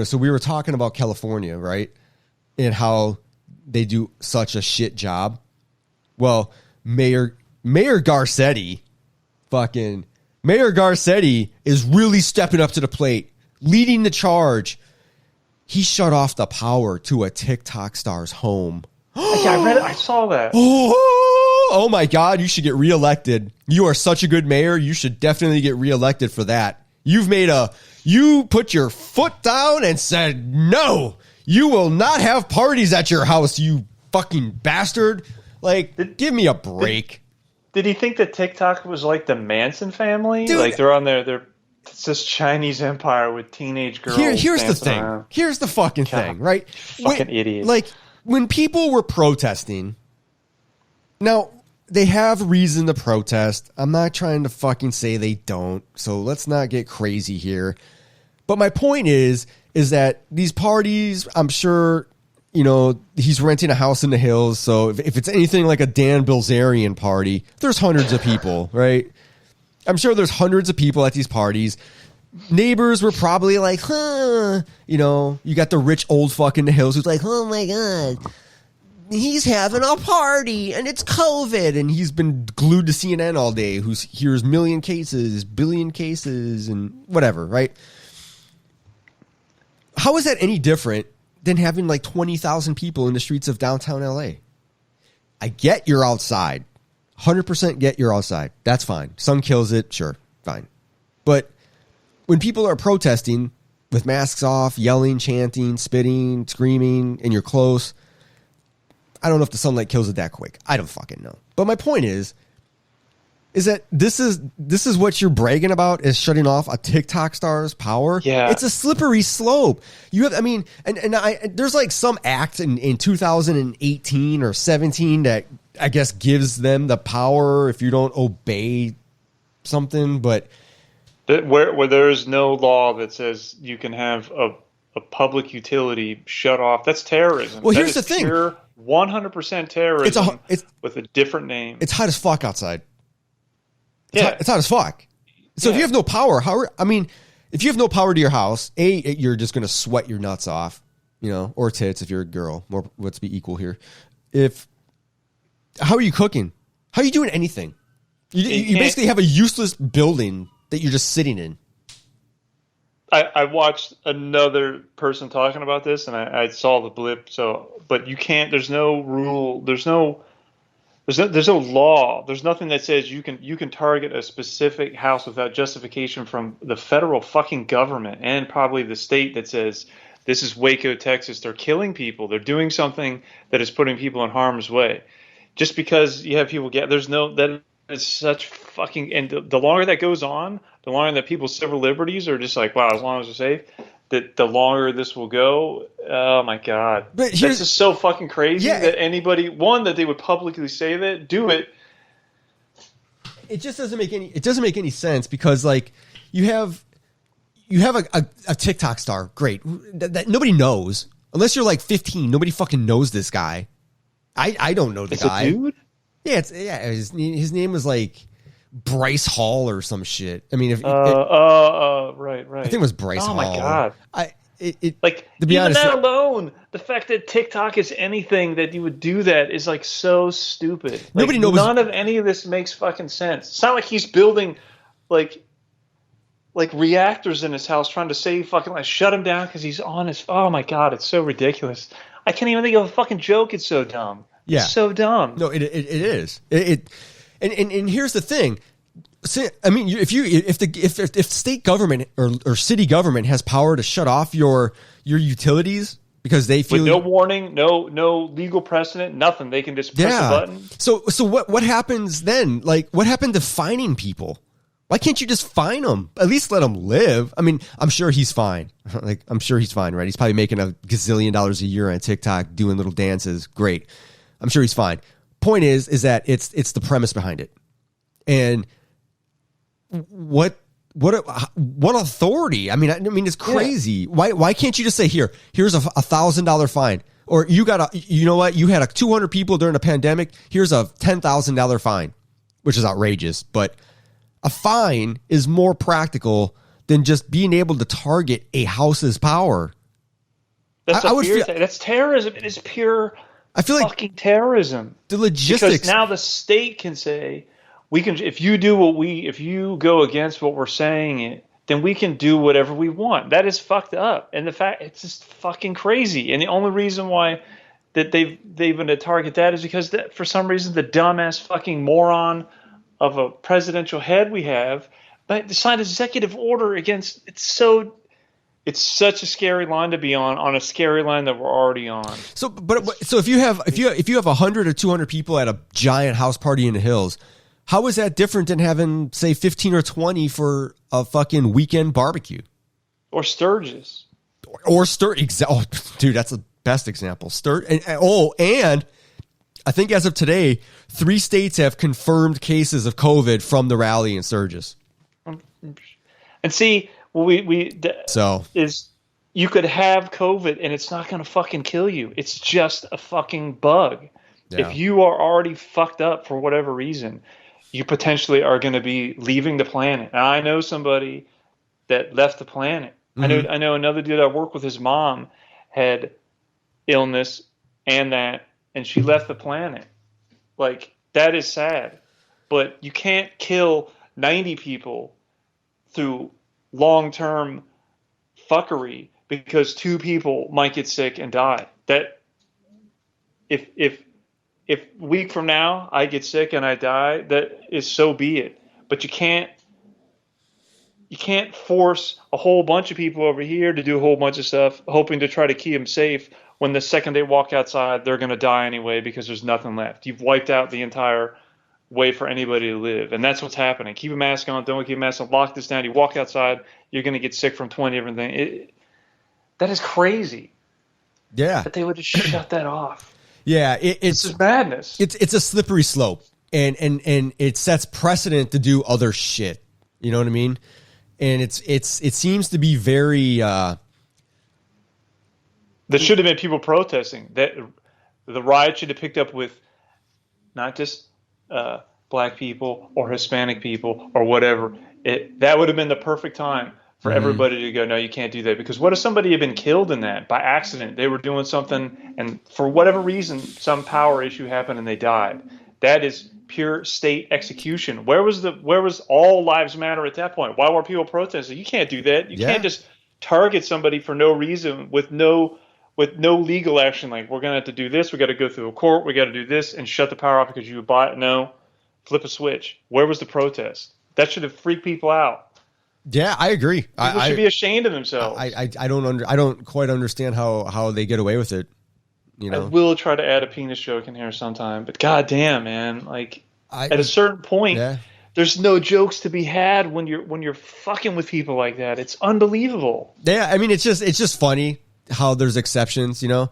So we were talking about California, right? And how they do such a shit job. Well, Mayor Garcetti is really stepping up to the plate, leading the charge. He shut off the power to a TikTok star's home. Yeah, I read it. I saw that. Oh my God, you should get reelected. You are such a good mayor. You should definitely get reelected for that. You put your foot down and said, no, you will not have parties at your house, you fucking bastard. Like, give me a break. Did he think that TikTok was like the Manson family? Dude, like they're on it's this Chinese empire with teenage girls. Here's the thing. Around. Here's the fucking thing, right? Fucking idiot. Like, when people were protesting, now, they have reason to protest. I'm not trying to fucking say they don't, so let's not get crazy here. But my point is that these parties, I'm sure, he's renting a house in the hills, so if it's anything like a Dan Bilzerian party, there's hundreds of people, right? I'm sure there's hundreds of people at these parties. Neighbors were probably like, you got the rich old fuck in the hills who's like, oh my God, he's having a party and it's COVID, and he's been glued to CNN all day, who hears million cases, billion cases, and whatever, right? How is that any different than having like 20,000 people in the streets of downtown LA? I get you're outside. 100% get you're outside. That's fine. Sun kills it. Sure. Fine. But when people are protesting with masks off, yelling, chanting, spitting, screaming, and you're close, I don't know if the sunlight kills it that quick. I don't fucking know. But my point is that this is what you're bragging about, is shutting off a TikTok star's power. Yeah. It's a slippery slope. There's like some act in 2018 or 17 that I guess gives them the power if you don't obey something, but where there is no law that says you can have a public utility shut off. That's terrorism. Well, here's the thing. 100% terrorism with a different name. It's hot as fuck outside. Yeah. It's hot as fuck. So if you have no power, if you have no power to your house, you're just going to sweat your nuts off, or tits if you're a girl. Let's be equal here. How are you cooking? How are you doing anything? You basically have a useless building that you're just sitting in. I watched another person talking about this, and I saw the blip. But you can't. There's no rule. There's no law. There's nothing that says you can target a specific house without justification from the federal fucking government and probably the state that says this is Waco, Texas. They're killing people. They're doing something that is putting people in harm's way. Just because you have people that is such fucking, and the longer that goes on, the longer that people's civil liberties are just like, wow, as long as they're safe, that the longer this will go. Oh my God. But this is so fucking crazy that anybody, that they would publicly say that, do it. It just doesn't make any sense, because like you have a TikTok star, great, that nobody knows, unless you're like 15, nobody fucking knows this guy. I don't know the guy. A dude? Yeah, his name was like Bryce Hall or some shit. I mean, right. I think it was Bryce Hall. Oh my God. To be honest, that alone, the fact that TikTok is anything that you would do that is like so stupid. Nobody knows. None of any of this makes fucking sense. It's not like he's building like reactors in his house trying to save fucking shut him down because he's on his. Oh my God, it's so ridiculous. I can't even think of a fucking joke. It's so dumb. Yeah. It's so dumb. No, it is. And here's the thing. I mean, if state government or city government has power to shut off your utilities because they feel with no warning, no legal precedent, nothing, they can just press a button. So what happens then? Like, what happened to fining people? Why can't you just fine them? At least let them live. I mean, I'm sure he's fine. I'm sure he's fine, right? He's probably making $1 gazillion a year on TikTok doing little dances. Great. I'm sure he's fine. Point is that it's the premise behind it. And what authority? I mean, it's crazy. Yeah. Why can't you just say, here's a $1,000 fine, or you had 200 people during a pandemic. Here's a $10,000 fine, which is outrageous. But A fine is more practical than just being able to target a house's power. That's terrorism. It is pure I feel like fucking terrorism. the logistics. Because now the state can say, we can, if you go against what we're saying, then we can do whatever we want. That is fucked up. And the fact, it's just fucking crazy. And the only reason why that they've been to target that is because that, for some reason, the dumbass fucking moron of a presidential head we have signed an executive order against. It's such a scary line to be on a scary line that we're already on. So if you have 100 or 200 people at a giant house party in the hills, how is that different than having, say, 15 or 20 for a fucking weekend barbecue? Or Sturgis. Or Sturgis. Oh, dude, that's the best example. And I think as of today, 3 states have confirmed cases of COVID from the rally in Sturgis. And see, you could have COVID and it's not going to fucking kill you. It's just a fucking bug. Yeah. If you are already fucked up for whatever reason, you potentially are going to be leaving the planet. And I know somebody that left the planet. Mm-hmm. I know another dude I work with, his mom had illness and she left the planet. Like, that is sad. But you can't kill 90 people through long-term fuckery because 2 people might get sick and die. That if a week from now I get sick and I die, that is so be it. But you can't force a whole bunch of people over here to do a whole bunch of stuff hoping to try to keep them safe when the second they walk outside they're going to die anyway because there's nothing left. You've wiped out the entire way for anybody to live. And that's what's happening. Keep a mask on, don't keep a mask on, lock this down. You walk outside, you're going to get sick from 20 different things. That is crazy. Yeah. That they would just shut that off. Yeah. It's just madness. It's a slippery slope. And it sets precedent to do other shit. You know what I mean? And it seems to be very... There should have been people protesting. That the riot should have picked up with not just... black people or Hispanic people or whatever. That would have been the perfect time for everybody to go, no, you can't do that. Because what if somebody had been killed in that by accident? They were doing something and for whatever reason, some power issue happened and they died. That is pure state execution. Where was all lives matter at that point? Why were people protesting? You can't do that. You can't just target somebody for no reason with no legal action. Like, we're going to have to do this. We got to go through a court. We got to do this and shut the power off because you bought it. No, flip a switch. Where was the protest? That should have freaked people out. Yeah, I agree. People should be ashamed of themselves. I don't quite understand how they get away with it. You know, I will try to add a penis joke in here sometime, but goddamn, man, like at a certain point, there's no jokes to be had when you're fucking with people like that. It's unbelievable. Yeah, I mean, it's just funny how there's exceptions, you know.